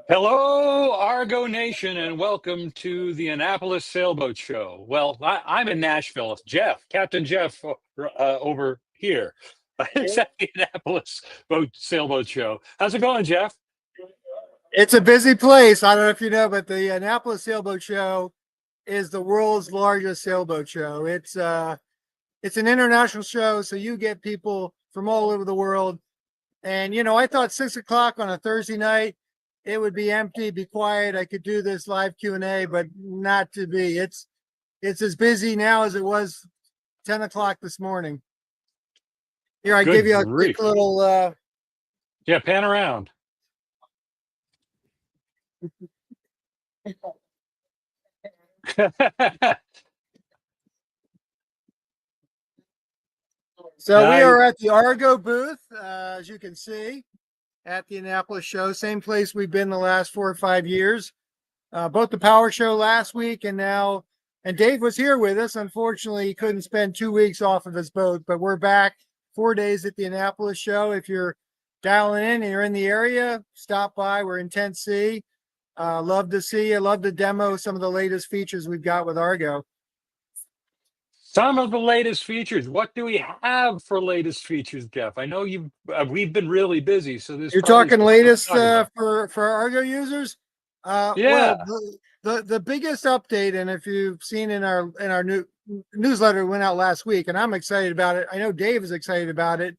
Hello, Argo Nation, and welcome to the Annapolis Sailboat Show. Well, I'm in Nashville. Captain Jeff, over here. It's at the Annapolis Sailboat Show. How's it going, Jeff? It's a busy place. I don't know if you know, but the Annapolis Sailboat Show is the world's largest sailboat show. It's an international show, so you get people from all over the world. And I thought 6 o'clock on a Thursday night, it would be empty, be quiet. I could do this live Q&A, but not to be. It's as busy now as it was 10 o'clock this morning. Here, I give Good you a quick grief. little. Yeah, pan around. So we are at the Argo booth, as you can see, at the Annapolis show. Same place we've been the last 4 or 5 years. Both the Power Show last week and Dave was here with us. Unfortunately, he couldn't spend 2 weeks off of his boat, but we're back 4 days at the Annapolis show. If you're dialing in and you're in the area, stop by. We're in Tent C. Love to see you. Love to demo some of the latest features we've got with Argo. Some of the latest features. What do we have for latest features, Jeff? I know we've been really busy, so this You're probably talking latest for Argo users. Yeah. Well, the biggest update, and if you've seen in our new newsletter went out last week, and I'm excited about it. I know Dave is excited about it.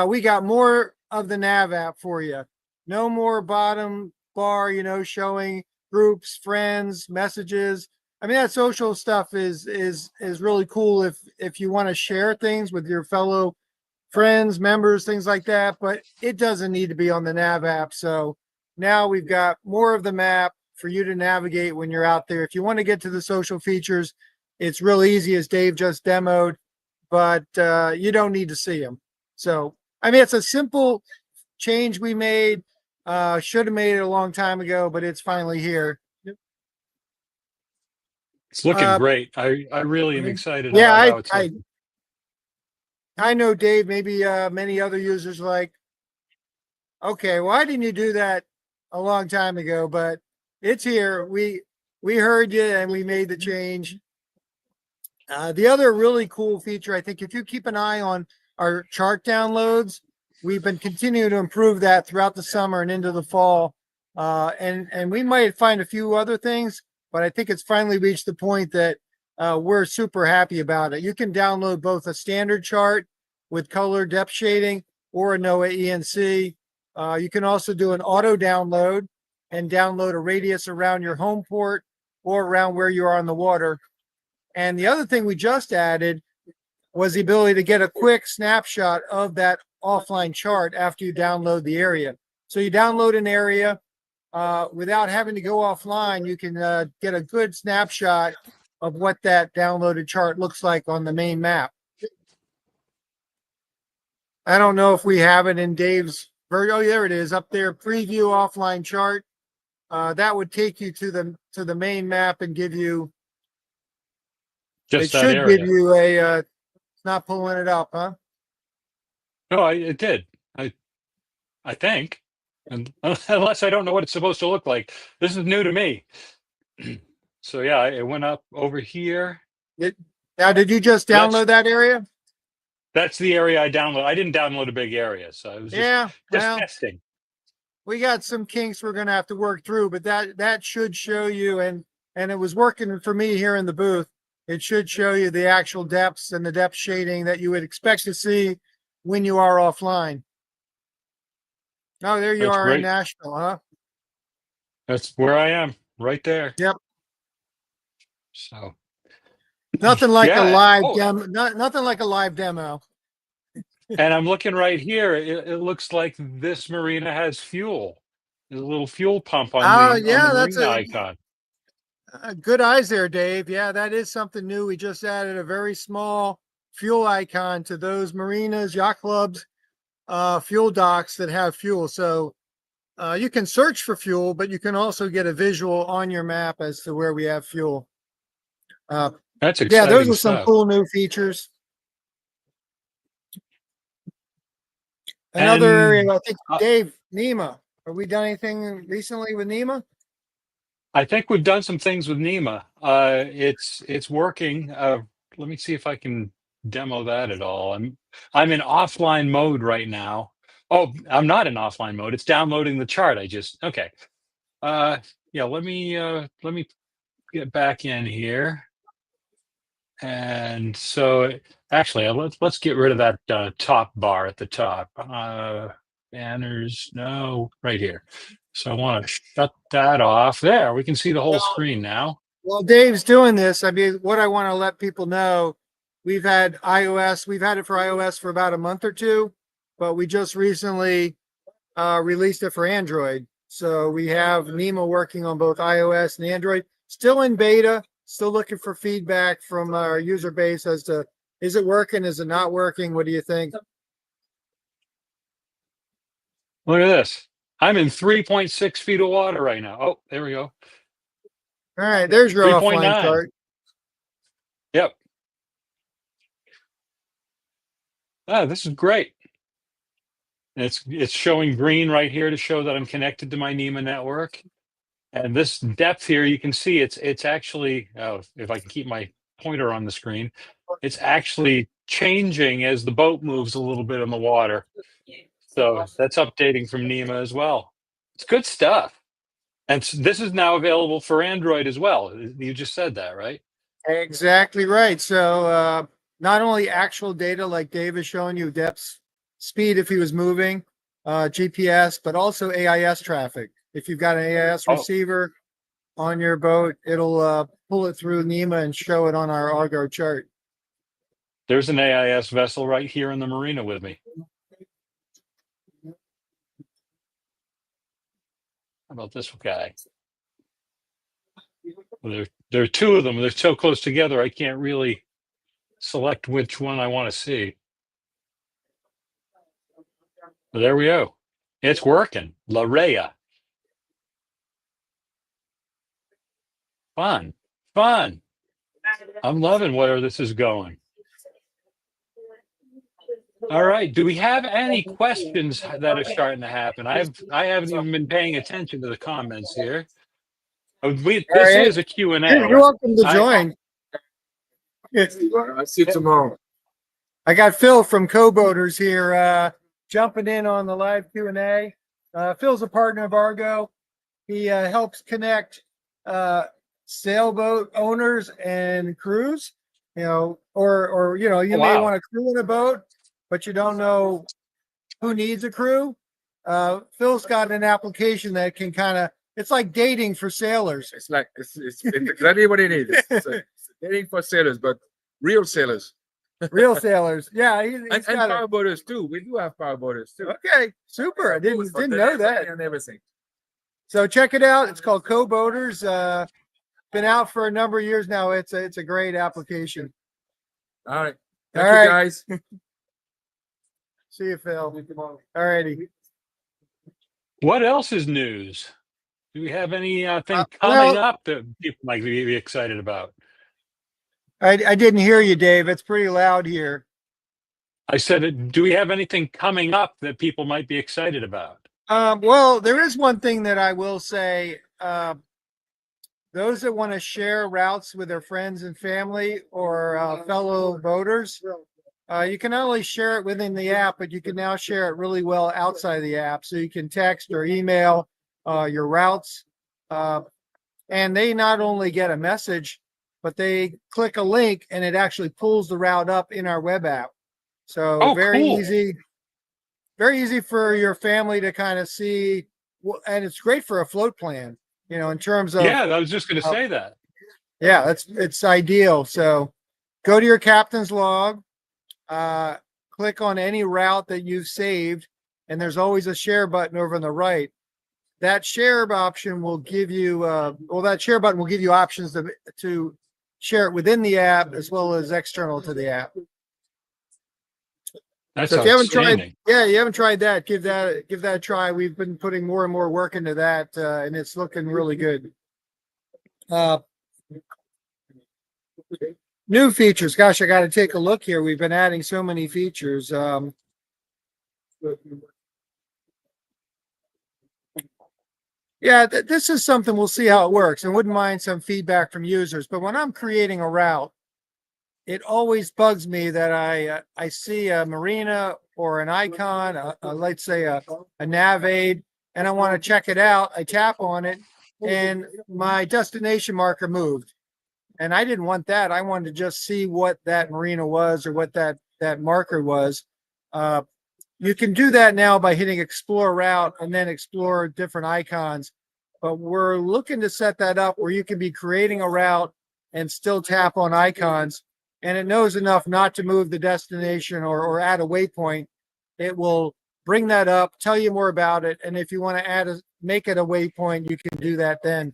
We got more of the nav app for you. No more bottom bar, showing groups, friends, messages. I mean, that social stuff is really cool if you want to share things with your fellow friends, members, things like that, but it doesn't need to be on the nav app. So now we've got more of the map for you to navigate when you're out there. If you want to get to the social features, it's real easy, as Dave just demoed, but you don't need to see them. So, I mean, it's a simple change we made. Should have made it a long time ago, but it's finally here. It's looking great. I really am excited yeah, about how it's looking. I know, Dave, maybe many other users like, okay, why didn't you do that a long time ago? But it's here. We heard you and we made the change. The other really cool feature, I think, if you keep an eye on our chart downloads, we've been continuing to improve that throughout the summer and into the fall. And we might find a few other things, but I think it's finally reached the point that we're super happy about it. You can download both a standard chart with color depth shading or a NOAA ENC. You can also do an auto download and download a radius around your home port or around where you are on the water. And the other thing we just added was the ability to get a quick snapshot of that offline chart after you download the area. So you download an area without having to go offline. You can get a good snapshot of what that downloaded chart looks like on the main map. I don't know if we have it in Dave's version. Oh, there it is up there. Preview offline chart. That would take you to the main map and give you. Just it that should area. give you a. It's not pulling it up, huh? No, it did. I think, and unless I don't know what it's supposed to look like. This is new to me. So yeah, it went up over here. Now, did you just download that area? That's the area I downloaded. I didn't download a big area, so I was just testing. We got some kinks we're going to have to work through, but that should show you, and it was working for me here in the booth. It should show you the actual depths and the depth shading that you would expect to see when you are offline. Oh, there you are in Nashville, huh? That's where I am, right there. Yep. So nothing like a live demo. Nothing like a live demo. And I'm looking right here. It looks like this marina has fuel. There's a little fuel pump on the marina icon. Good eyes there, Dave. Yeah, that is something new. We just added a very small fuel icon to those marinas, yacht clubs, fuel docks that have fuel. So you can search for fuel, but you can also get a visual on your map as to where we have fuel. That's exciting. Yeah, those are some cool new features. Another area, I think, Dave, NMEA. Have we done anything recently with NEMA? I think we've done some things with NEMA. It's working. Let me see if I can demo that at all. I'm in offline mode right now. Oh, I'm not in offline mode. It's downloading the chart. Okay. Uh, yeah, let me get back in here. And so actually, let's get rid of that top bar at the top. Banners, no, right here. So I want to shut that off. There, we can see the whole screen now. While Dave's doing this, I mean, what I want to let people know, we've had iOS, we've had it for iOS for about a month or two, but we just recently released it for Android. So we have NEMA working on both iOS and Android, still in beta, still looking for feedback from our user base as to, is it working? Is it not working? What do you think? Look at this. I'm in 3.6 feet of water right now. Oh, there we go. All right, there's your offline 3.9. chart. Yep. Ah, this is great. It's showing green right here to show that I'm connected to my NEMA network. And this depth here, you can see it's actually, oh, if I can keep my pointer on the screen, it's actually changing as the boat moves a little bit in the water. So that's updating from NEMA as well. It's good stuff. And this is now available for Android as well. You just said that, right? Exactly right. So not only actual data like Dave is showing you, depths, speed if he was moving, GPS, but also AIS traffic. If you've got an AIS receiver on your boat, it'll pull it through NEMA and show it on our Argo chart. There's an AIS vessel right here in the marina with me. How about this guy? Well, there are two of them. They're so close together, I can't really select which one I want to see. But there we go. It's working. La Rea. Fun. Fun. I'm loving where this is going. All right. Do we have any questions that are starting to happen? I haven't even been paying attention to the comments here. This is a Q&A. You're welcome to join. I'll see you tomorrow. I got Phil from Co-Boaters here jumping in on the live Q&A. Phil's a partner of Argo. He helps connect sailboat owners and crews, or you may want a crew in a boat, but you don't know who needs a crew. Phil's got an application that can it's like dating for sailors. It's exactly what it is. It's dating for sailors, but real sailors. Real sailors. Yeah. And power boaters too. We do have power boaters too. Okay. Super. I didn't know that. And everything. So check it out. It's called Co-Boaters. Been out for a number of years now. It's a great application. All right. Thank you guys. See you, Phil. All righty. What else is news? Do we have anything coming up that people might be excited about? I didn't hear you, Dave. It's pretty loud here. I said, do we have anything coming up that people might be excited about? Well, there is one thing that I will say. Those that want to share routes with their friends and family or fellow boaters, you can not only share it within the app, but you can now share it really well outside of the app. So you can text or email your routes. And they not only get a message, but they click a link and it actually pulls the route up in our web app. So very easy for your family to kind of see. And it's great for a float plan, in terms of. Yeah, I was just going to say that. Yeah, it's ideal. So go to your captain's log, click on any route that you've saved, and there's always a share button over on the right. That share option will give you, that share button will give you options to share it within the app as well as external to the app. That's so if you haven't tried that, give that a try. We've been putting more and more work into that, and it's looking really good. New features. Gosh, I got to take a look here. We've been adding so many features. Yeah, this is something we'll see how it works, and wouldn't mind some feedback from users. But when I'm creating a route, it always bugs me that I see a marina or an icon, let's say a nav aid, and I want to check it out. I tap on it, and my destination marker moved. And I didn't want that. I wanted to just see what that marina was or what that marker was. You can do that now by hitting explore route and then explore different icons. But we're looking to set that up where you can be creating a route and still tap on icons. And it knows enough not to move the destination or add a waypoint. It will bring that up, tell you more about it. And if you want to make it a waypoint, you can do that then.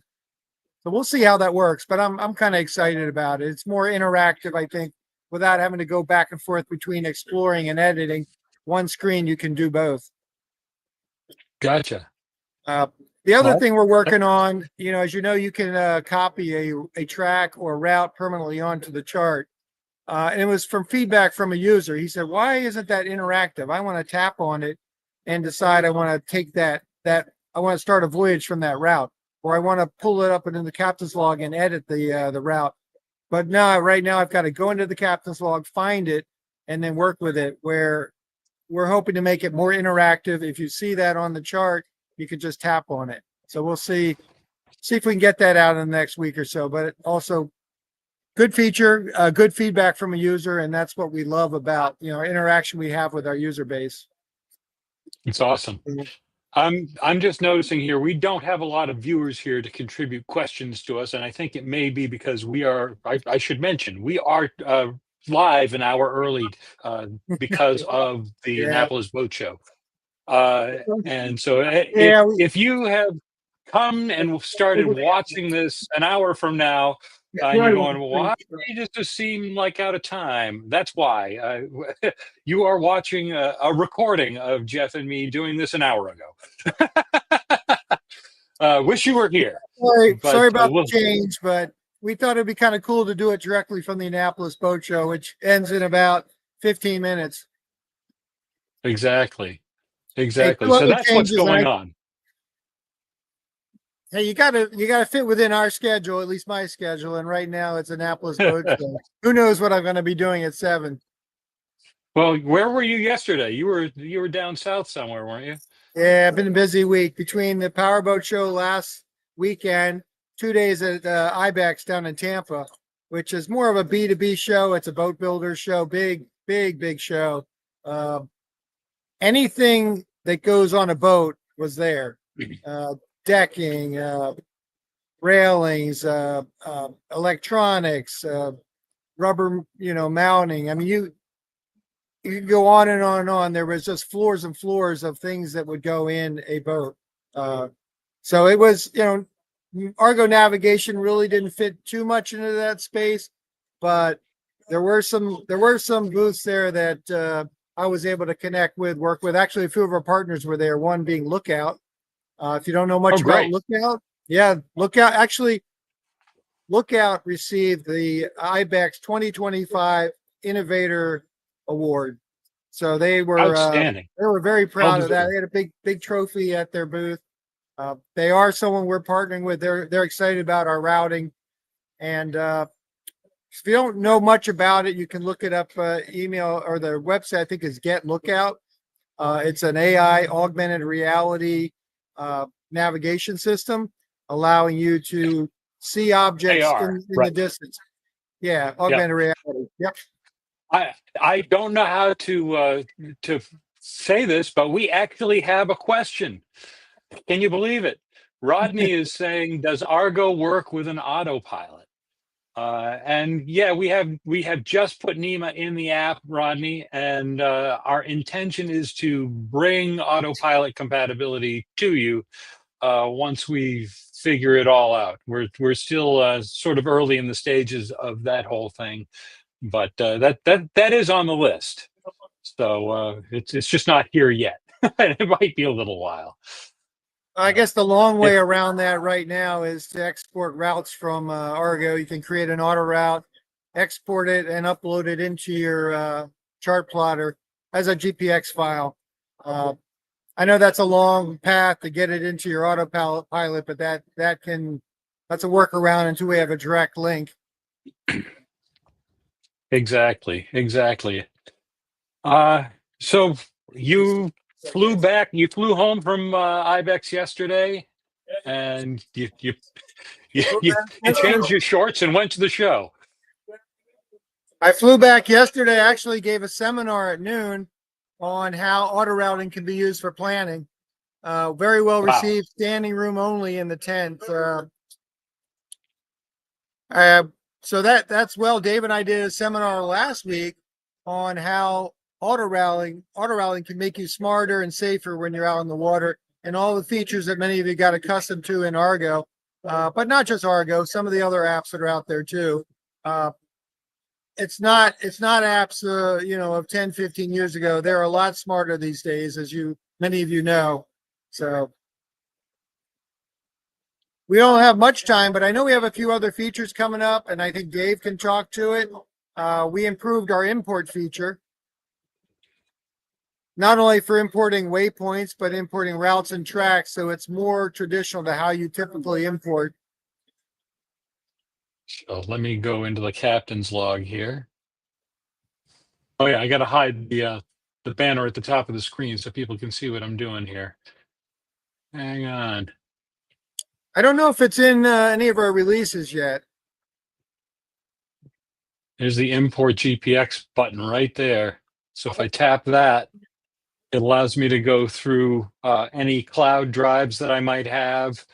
So we'll see how that works, but I'm kind of excited about it. It's more interactive, I think, without having to go back and forth between exploring and editing. One screen, you can do both. Gotcha. The other thing we're working on, as you know, you can copy a track or route permanently onto the chart. And it was from feedback from a user. He said, "Why isn't that interactive? I want to tap on it and decide I want to take that I want to start a voyage from that route, or I want to pull it up into the captain's log and edit the route." But no, right now I've got to go into the captain's log, find it, and then work with it. Where we're hoping to make it more interactive. If you see that on the chart, you can just tap on it. So we'll see if we can get that out in the next week or so. But also, good feature, good feedback from a user, and that's what we love about interaction we have with our user base. It's awesome. I'm just noticing here we don't have a lot of viewers here to contribute questions to us, and I think it may be because we are. I should mention we are live an hour early because of the Yeah. Annapolis Boat Show, and so Yeah, if you have come and started watching this an hour from now, and you're going, why does this seem like out of time? That's why. You are watching a recording of Jeff and me doing this an hour ago. Wish you were here. Sorry about the change, but we thought it'd be kind of cool to do it directly from the Annapolis Boat Show, which ends in about 15 minutes. Exactly. Hey, So that's what's going on. Hey, you gotta fit within our schedule, at least my schedule. And right now it's Annapolis Boat Show. Who knows what I'm going to be doing at 7? Well, where were you yesterday? You were down south somewhere, weren't you? Yeah, I've been a busy week between the Powerboat Show last weekend, 2 days at IBEX down in Tampa, which is more of a B2B show. It's a boat builder show, big show. Anything that goes on a boat was there. Decking, railings, electronics, rubber, mounting. I mean, you can go on and on and on. There was just floors and floors of things that would go in a boat. So it was, Argo navigation really didn't fit too much into that space, but there were some booths there that I was able to connect with, work with. Actually, a few of our partners were there. One being Lookout. If you don't know much about Lookout, Lookout. Actually, Lookout received the IBEX 2025 Innovator Award. So they were outstanding. They were very proud of that. They had a big trophy at their booth. They are someone we're partnering with. They're excited about our routing. And if you don't know much about it, you can look it up. Email or the website I think is Get Lookout. It's an AI augmented reality navigation system, allowing you to see objects in the distance. Yeah, augmented reality. Yep. I don't know how to say this, but we actually have a question. Can you believe it? Rodney is saying, "Does Argo work with an autopilot?" And yeah, we have just put NMEA in the app, Rodney, and our intention is to bring autopilot compatibility to you once we figure it all out. We're still sort of early in the stages of that whole thing, but that is on the list. So it's just not here yet. It might be a little while. I guess the long way around that right now is to export routes from Argo. You can create an auto route, export it, and upload it into your chart plotter as a GPX file. I know that's a long path to get it into your autopilot, but that's a workaround until we have a direct link. Exactly. So you you flew home from IBEX yesterday, and you changed your shorts and went to the show. I flew back yesterday. I actually gave a seminar at noon on how auto routing can be used for planning. Very well Wow. received, standing room only in the tent. So that's well, Dave and I did a seminar last week on how auto routing can make you smarter and safer when you're out in the water, and all the features that many of you got accustomed to in Argo, but not just Argo, some of the other apps that are out there too. It's not apps, of 10, 15 years ago. They're a lot smarter these days, as many of you know. So we don't have much time, but I know we have a few other features coming up, and I think Dave can talk to it. We improved our import feature, not only for importing waypoints, but importing routes and tracks. So it's more traditional to how you typically import. So let me go into the captain's log here. Oh yeah, I got to hide the banner at the top of the screen so people can see what I'm doing here. Hang on. I don't know if it's in any of our releases yet. There's the import GPX button right there. So if I tap that, it allows me to go through any cloud drives that I might have,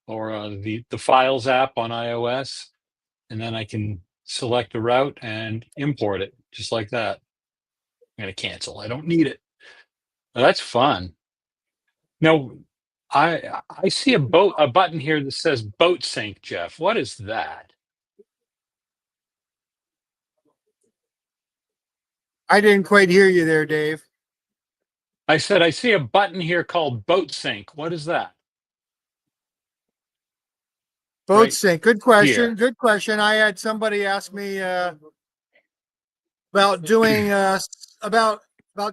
or the Files app on iOS, and then I can select a route and import it just like that. I'm going to cancel. I don't need it. Well, that's fun. Now, I see a button here that says boat sync, Jeff. What is that? I didn't quite hear you there, Dave. I said I see a button here called boat sync. What is that? Boat Right sync. Good question. here. Good question. I had somebody ask me about doing about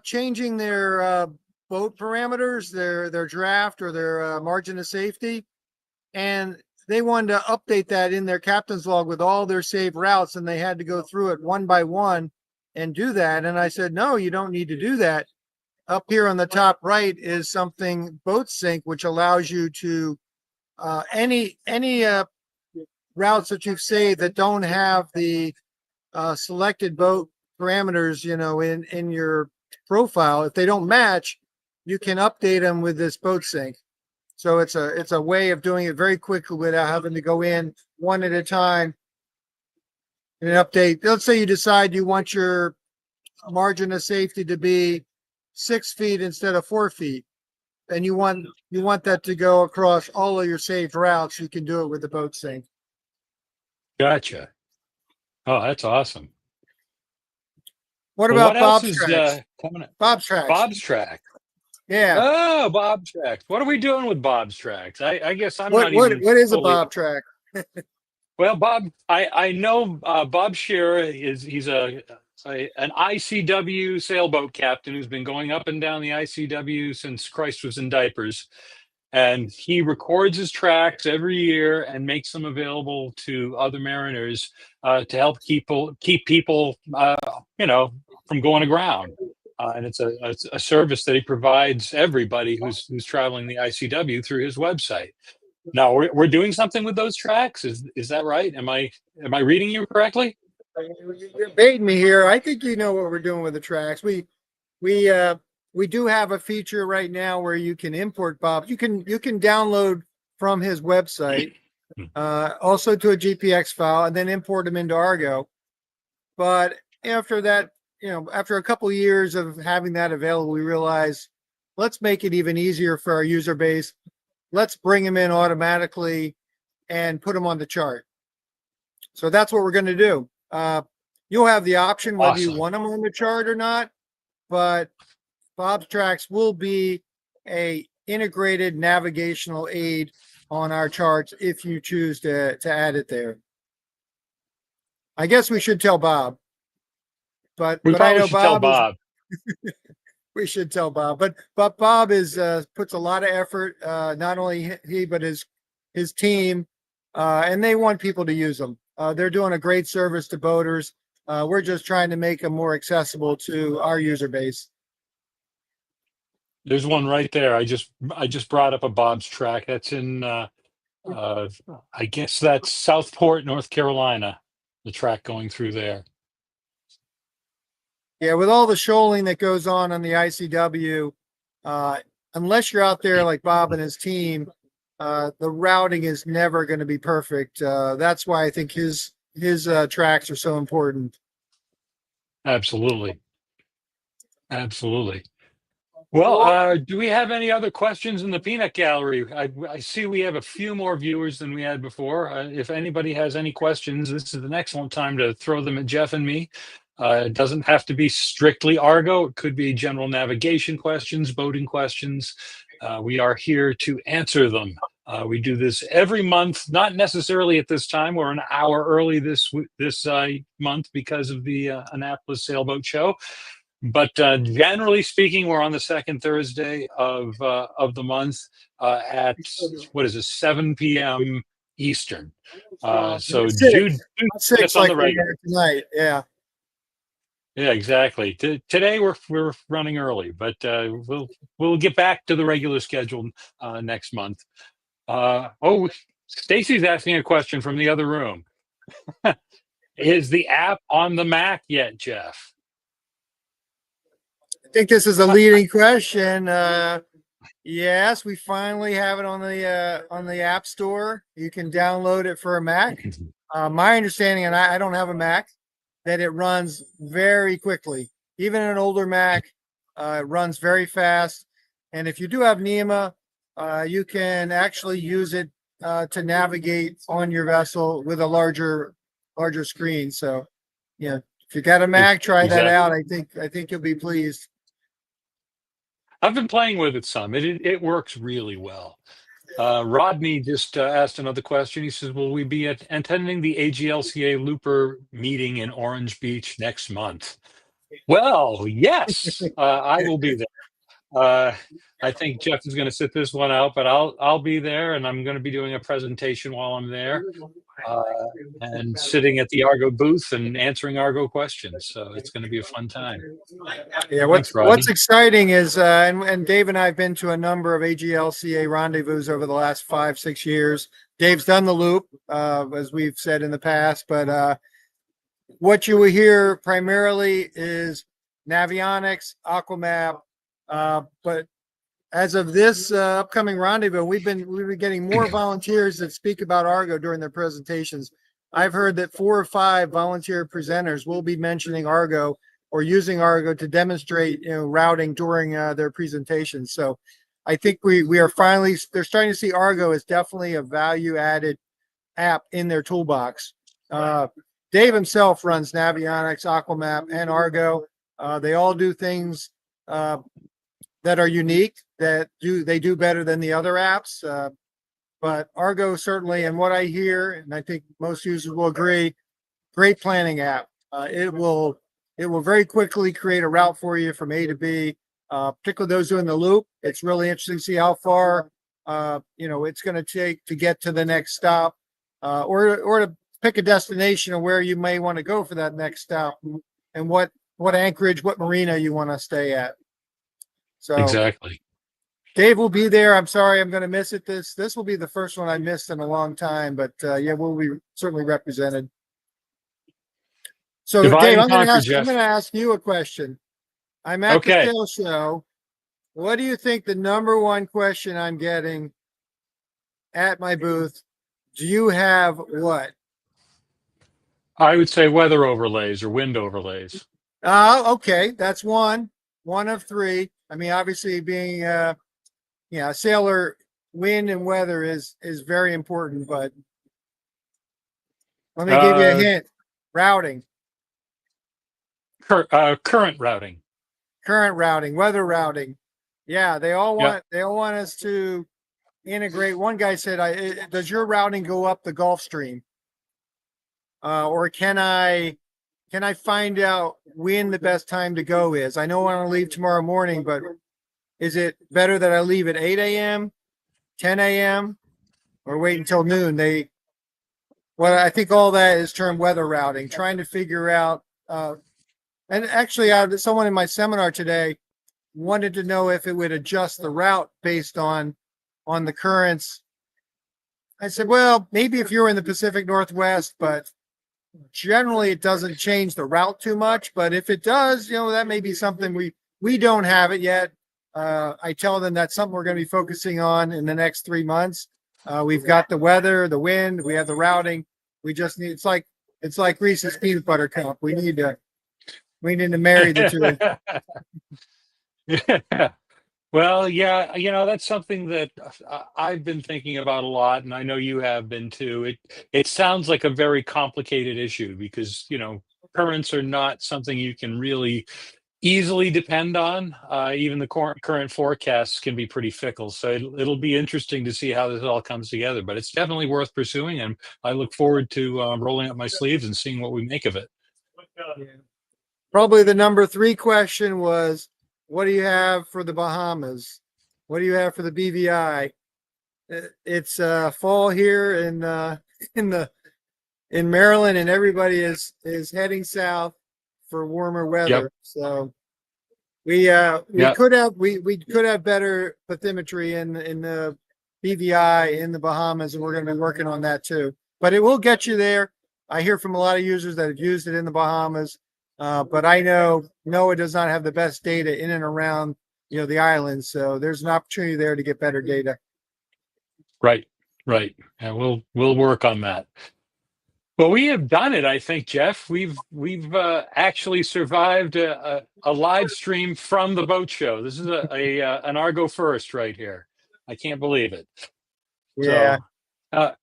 changing their boat parameters, their draft or their margin of safety, and they wanted to update that in their captain's log with all their saved routes, and they had to go through it one by one and do that. And I said, no, you don't need to do that. Up here on the top right is something boat sync, which allows you to any routes that you've saved that don't have the selected boat parameters, in your profile. If they don't match, you can update them with this boat sync. So it's a way of doing it very quickly without having to go in one at a time and update. Let's say you decide you want your margin of safety to be 6 feet instead of 4 feet, and you want that to go across all of your saved routes. You can do it with the boat sync. Gotcha. Oh, that's awesome. What Well, about what else Bob's is tracks? coming up? Bob's tracks. Bob's track. Yeah. Oh, Bob's tracks. What are we doing with Bob's tracks? I guess I'm not What even is a fully. Bob track? Well, Bob, I know Bob Shearer he's an ICW sailboat captain who's been going up and down the ICW since Christ was in diapers, and he records his tracks every year and makes them available to other mariners to help keep people from going aground. And it's a service that he provides everybody who's traveling the ICW through his website. Now we're doing something with those tracks. Is that right? Am I reading you correctly? You're baiting me here. I think you know what we're doing with the tracks. We do have a feature right now where you can import Bob. You can download from his website, also to a GPX file, and then import them into Argo. But after that, after a couple of years of having that available, we realized, let's make it even easier for our user base. Let's bring them in automatically and put them on the chart. So that's what we're going to do. You'll have the option whether you want them on the chart or not, but Bob's tracks will be a integrated navigational aid on our charts if you choose to add it there. I guess we should tell Bob, but I know Bob. We should tell Bob, but Bob is puts a lot of effort. Not only he, but his team, and they want people to use them. They're doing a great service to boaters. We're just trying to make them more accessible to our user base. There's one right there. I just brought up a Bob's track. That's in I guess that's Southport, North Carolina. The track going through there. Yeah, with all the shoaling that goes on the ICW, unless you're out there like Bob and his team, the routing is never going to be perfect. That's why I think his tracks are so important. Absolutely. Absolutely. Well, do we have any other questions in the peanut gallery? I see we have a few more viewers than we had before. If anybody has any questions, this is an excellent time to throw them at Jeff and me. It doesn't have to be strictly Argo. It could be general navigation questions, boating questions. We are here to answer them. We do this every month, not necessarily at this time. We're an hour early this month because of the Annapolis Sailboat Show. But generally speaking, we're on the second Thursday of the month at what is it, 7 p.m. Eastern. So Jude, six on like the regular tonight. Yeah. Yeah, exactly. Today we're running early, but we'll get back to the regular schedule next month. Oh, Stacy's asking a question from the other room. Is the app on the Mac yet, Jeff? I think this is a leading question. Yes, we finally have it on the App Store. You can download it for a Mac. My understanding, and I don't have a Mac, that it runs very quickly. Even an older Mac, it runs very fast. And if you do have NMEA, you can actually use it to navigate on your vessel with a larger screen. So, yeah, if you got a Mac, try that out. I think you'll be pleased. I've been playing with it some. It works really well. Rodney just asked another question. He says, will we be attending the AGLCA Looper meeting in Orange Beach next month? Well, yes, I will be there. I think Jeff is going to sit this one out, but I'll be there, and I'm going to be doing a presentation while I'm there, and sitting at the Argo booth and answering Argo questions. So it's going to be a fun time. Yeah, what's exciting is, and Dave and I have been to a number of AGLCA rendezvous over the last 5-6 years. Dave's done the loop, as we've said in the past, but what you will hear primarily is Navionics, Aquamap, but as of this upcoming rendezvous, we've been getting more volunteers that speak about Argo during their presentations. I've heard that 4 or 5 volunteer presenters will be mentioning Argo or using Argo to demonstrate, routing during their presentations. So I think we are finally, they're starting to see Argo as definitely a value added app in their toolbox. Dave himself runs Navionics, Aquamap, and Argo. They all do things that are unique, that they do better than the other apps. But Argo certainly, and what I hear, and I think most users will agree, great planning app. It will very quickly create a route for you from A to B, particularly those doing the loop. It's really interesting to see how far it's going to take to get to the next stop, or to pick a destination of where you may want to go for that next stop, and what anchorage, what marina you want to stay at. So exactly. Dave will be there. I'm sorry, I'm going to miss it. This will be the first one I missed in a long time, but yeah, we'll be certainly represented. So Dave, I'm going to ask you a question. I'm at the sail show. What do you think the number one question I'm getting at my booth? Do you have what? I would say weather overlays or wind overlays. Okay, that's one of 3. I mean, obviously, being a sailor, wind and weather is very important. But let me give you a hint: routing, current routing, weather routing. Yeah, they all want us to integrate. One guy said, "Does your routing go up the Gulf Stream, or can I can I find out when the best time to go is? I know I want to leave tomorrow morning, but is it better that I leave at 8 a.m., 10 a.m., or wait until noon? Well, I think all that is termed weather routing, trying to figure out. And actually, someone in my seminar today wanted to know if it would adjust the route based on the currents. I said, well, maybe if you're in the Pacific Northwest, but generally it doesn't change the route too much. But if it does, that may be something we don't have it yet. I tell them that's something we're going to be focusing on in the next 3 months. We've got the weather, the wind, we have the routing. We just need, it's like Reese's peanut butter cup. We need to marry the two. Well, yeah, that's something that I've been thinking about a lot, and I know you have been too. It sounds like a very complicated issue because, currents are not something you can really easily depend on. Even the current forecasts can be pretty fickle. So it'll be interesting to see how this all comes together, but it's definitely worth pursuing. And I look forward to rolling up my sleeves and seeing what we make of it. Yeah. Probably the number 3 question was, what do you have for the Bahamas? What do you have for the BVI? It's fall here in Maryland, and everybody is heading south for warmer weather. Yep. So we could have better bathymetry in the BVI in the Bahamas, and we're going to be working on that too. But it will get you there. I hear from a lot of users that have used it in the Bahamas. But I know NOAA does not have the best data in and around, the islands. So there's an opportunity there to get better data. Right. And we'll work on that. Well, we have done it, I think, Jeff. We've actually survived a live stream from the boat show. This is an Argo first right here. I can't believe it. Yeah. So,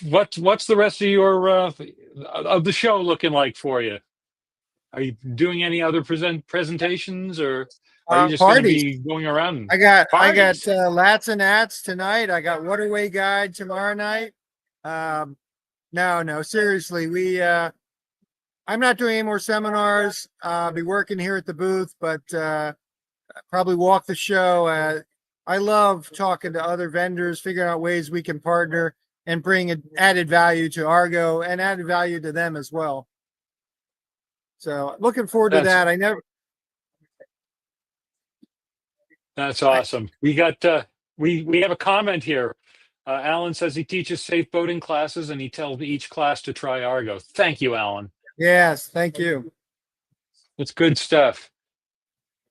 what's the rest of your of the show looking like for you? Are you doing any other presentations, or are you just going to be going around? I got Lats and Ats tonight. I got Waterway Guide tomorrow night. No, seriously, I'm not doing any more seminars. I'll be working here at the booth, but probably walk the show. I love talking to other vendors, figuring out ways we can partner and bring added value to Argo and added value to them as well. So looking forward to that. That's awesome. We got we have a comment here. Alan says he teaches safe boating classes and he tells each class to try Argo. Thank you, Alan. Yes, thank you. It's good stuff.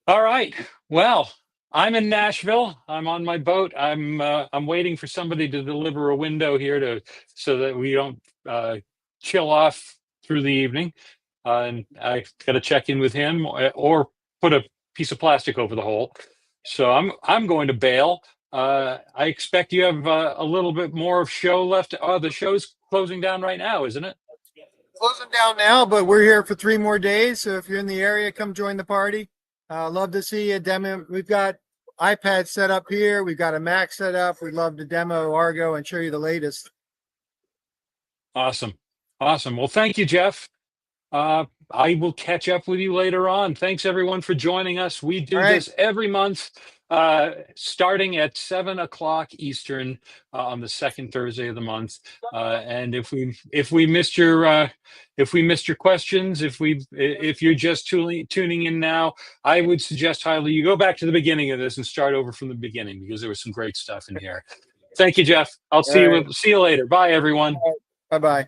All right. Well, I'm in Nashville. I'm on my boat. I'm waiting for somebody to deliver a window here so that we don't chill off through the evening. And I got to check in with him or put a piece of plastic over the hole. So I'm going to bail. I expect you have a little bit more of show left. The show's closing down right now, isn't it? Closing down now, but we're here for 3 more days. So if you're in the area, come join the party. Love to see you demo. We've got iPads set up here. We've got a Mac set up. We'd love to demo Argo and show you the latest. Awesome. Well, thank you, Jeff. I will catch up with you later on. Thanks everyone for joining us. We do this every month, starting at 7 o'clock Eastern on the second Thursday of the month. And if we missed your questions, if you're just tuning in now, I would suggest highly you go back to the beginning of this and start over from the beginning because there was some great stuff in here. Thank you, Jeff. I'll see you later. Bye, everyone. Bye-bye.